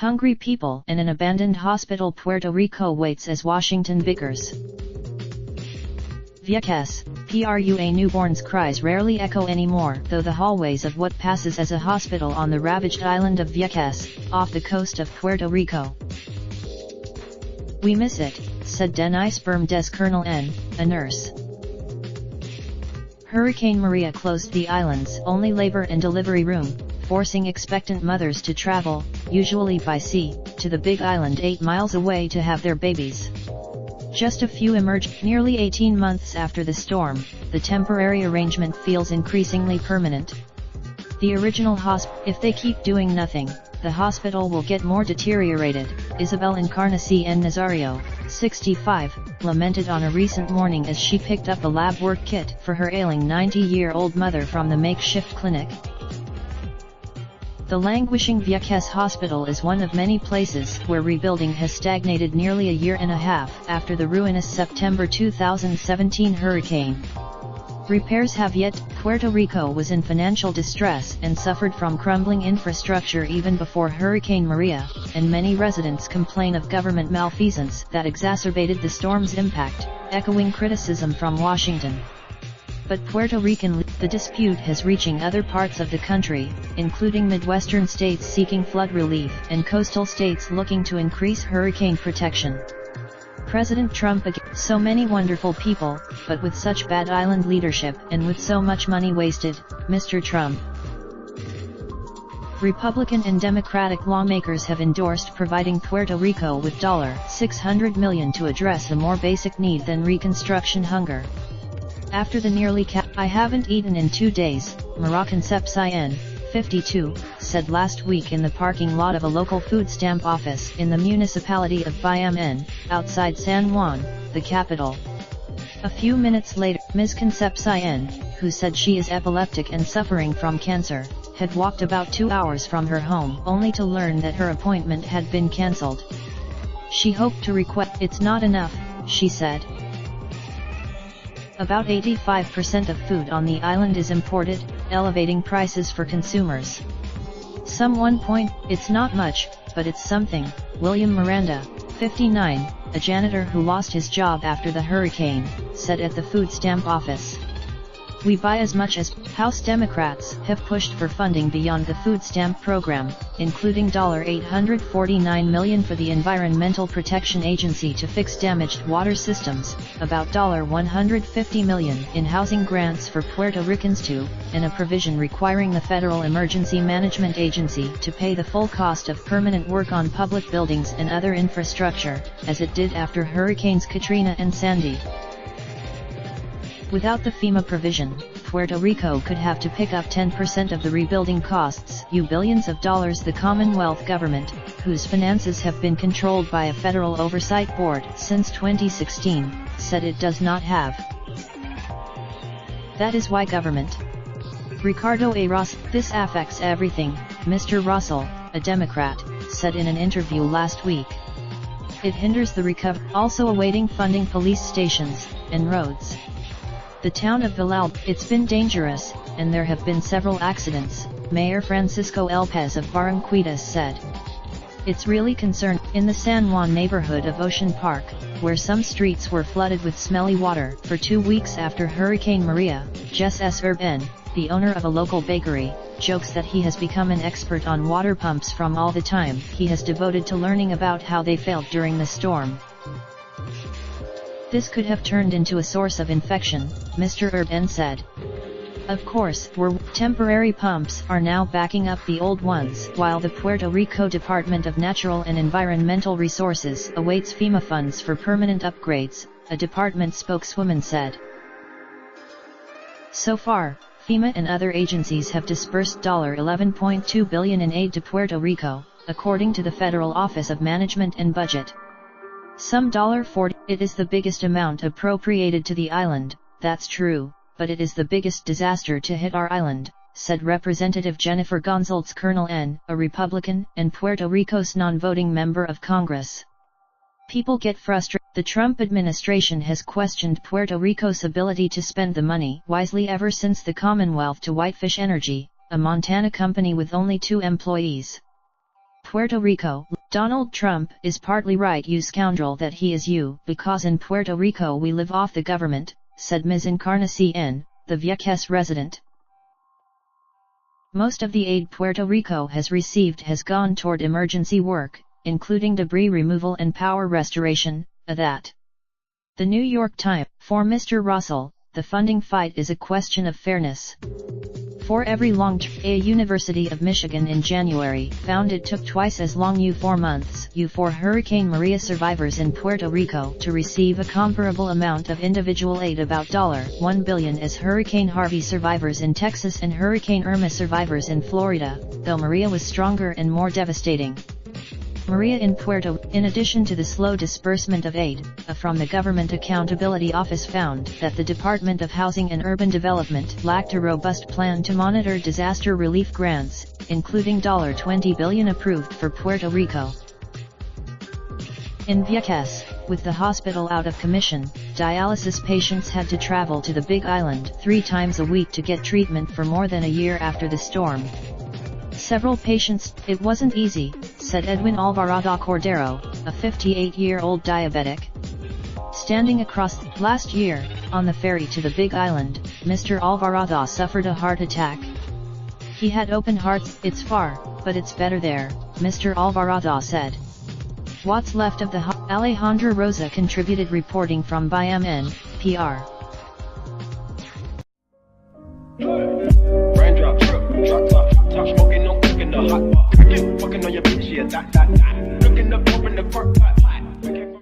Hungry people in an abandoned hospital. Puerto Rico waits as Washington Bickers. Vickers, PRUA newborns' cries rarely echo anymore, though the hallways of what passes as a hospital on the ravaged island of Vickers, off the coast of Puerto Rico. "We miss it," said Denise Bermudez Colonel N., a nurse. Hurricane Maria closed the island's only labor and delivery room, forcing expectant mothers to travel, usually by sea, to the Big Island 8 miles away to have their babies. Just a few emerged. Nearly 18 months after the storm, the temporary arrangement feels increasingly permanent. The original if they keep doing nothing, the hospital will get more deteriorated, Isabel Encarnacion Nazario, 65, lamented on a recent morning as she picked up a lab work kit for her ailing 90-year-old mother from the makeshift clinic. The languishing Vickers Hospital is one of many places where rebuilding has stagnated nearly a year and a half after the ruinous September 2017 hurricane. Repairs have yet. Puerto Rico was in financial distress and suffered from crumbling infrastructure even before Hurricane Maria, and many residents complain of government malfeasance that exacerbated the storm's impact, echoing criticism from Washington. But Puerto Rican, the dispute has reaching other parts of the country, including Midwestern states seeking flood relief and coastal states looking to increase hurricane protection. President Trump again. So many wonderful people, but with such bad island leadership and with so much money wasted, Mr. Trump. Republican and Democratic lawmakers have endorsed providing Puerto Rico with $600 million to address a more basic need than reconstruction hunger. After the nearly I haven't eaten in 2 days, Concepcion, 52, said last week in the parking lot of a local food stamp office in the municipality of Biamén, outside San Juan, the capital. A few minutes later, Ms. Concepcion, who said she is epileptic and suffering from cancer, had walked about 2 hours from her home only to learn that her appointment had been cancelled. She hoped to request. "It's not enough," she said. About 85% of food on the island is imported, elevating prices for consumers. It's not much, but it's something, William Miranda, 59, a janitor who lost his job after the hurricane, said at the food stamp office. "We buy as much as." House Democrats have pushed for funding beyond the food stamp program, including $849 million for the Environmental Protection Agency to fix damaged water systems, about $150 million in housing grants for Puerto Ricans and a provision requiring the Federal Emergency Management Agency to pay the full cost of permanent work on public buildings and other infrastructure, as it did after Hurricanes Katrina and Sandy. Without the FEMA provision, Puerto Rico could have to pick up 10% of the rebuilding costs, billions of dollars. The Commonwealth government, whose finances have been controlled by a federal oversight board since 2016, said it does not have. That is why government. Ricardo A. Ross, "This affects everything," Mr. Russell, a Democrat, said in an interview last week. "It hinders the recovery." Also awaiting funding police stations and roads. The town of Villalba, "It's been dangerous, and there have been several accidents," Mayor Francisco Elpez of Barranquitas said. "It's really concerned." In the San Juan neighborhood of Ocean Park, where some streets were flooded with smelly water for 2 weeks after Hurricane Maria, Jess S. Urban, the owner of a local bakery, jokes that he has become an expert on water pumps from all the time he has devoted to learning about how they failed during the storm. "This could have turned into a source of infection," Mr. Urban said. "Of course, temporary pumps are now backing up the old ones, while the Puerto Rico Department of Natural and Environmental Resources awaits FEMA funds for permanent upgrades," a department spokeswoman said. So far, FEMA and other agencies have disbursed $11.2 billion in aid to Puerto Rico, according to the Federal Office of Management and Budget. Some $40. "It is the biggest amount appropriated to the island, that's true, but it is the biggest disaster to hit our island," said Representative Jennifer Gonzalez Colonel N., a Republican and Puerto Rico's non-voting member of Congress. "People get frustrated." The Trump administration has questioned Puerto Rico's ability to spend the money wisely ever since the Commonwealth to Whitefish Energy, a Montana company with only 2 employees. Puerto Rico, Donald Trump is partly right, you scoundrel that he is you, because in Puerto Rico we live off the government, said Ms. Encarnacion, the Bickers resident. Most of the aid Puerto Rico has received has gone toward emergency work, including debris removal and power restoration, that. The New York Times, for Mr. Russell, the funding fight is a question of fairness. For every a University of Michigan in January found it took twice as long 4 months for Hurricane Maria survivors in Puerto Rico to receive a comparable amount of individual aid, about $1 billion, as Hurricane Harvey survivors in Texas and Hurricane Irma survivors in Florida, though Maria was stronger and more devastating. Maria in Puerto, in addition to the slow disbursement of aid, from the Government Accountability Office found that the Department of Housing and Urban Development lacked a robust plan to monitor disaster relief grants, including $20 billion approved for Puerto Rico. In Bickers, with the hospital out of commission, dialysis patients had to travel to the Big Island 3 times a week to get treatment for more than a year after the storm. Several patients, it wasn't easy, said Edwin Alvarado Cordero, a 58-year-old diabetic. Standing across, last year, on the ferry to the Big Island, Mr. Alvarado suffered a heart attack. He had open hearts. It's far, but it's better there, Mr. Alvarado said. What's left of the Alejandra Rosa contributed, reporting from BIMN, PR. Raindrop, drop top smoking, no cooking the hot pot. Fucking on your bitch, yeah, that. Looking up, open the park pot.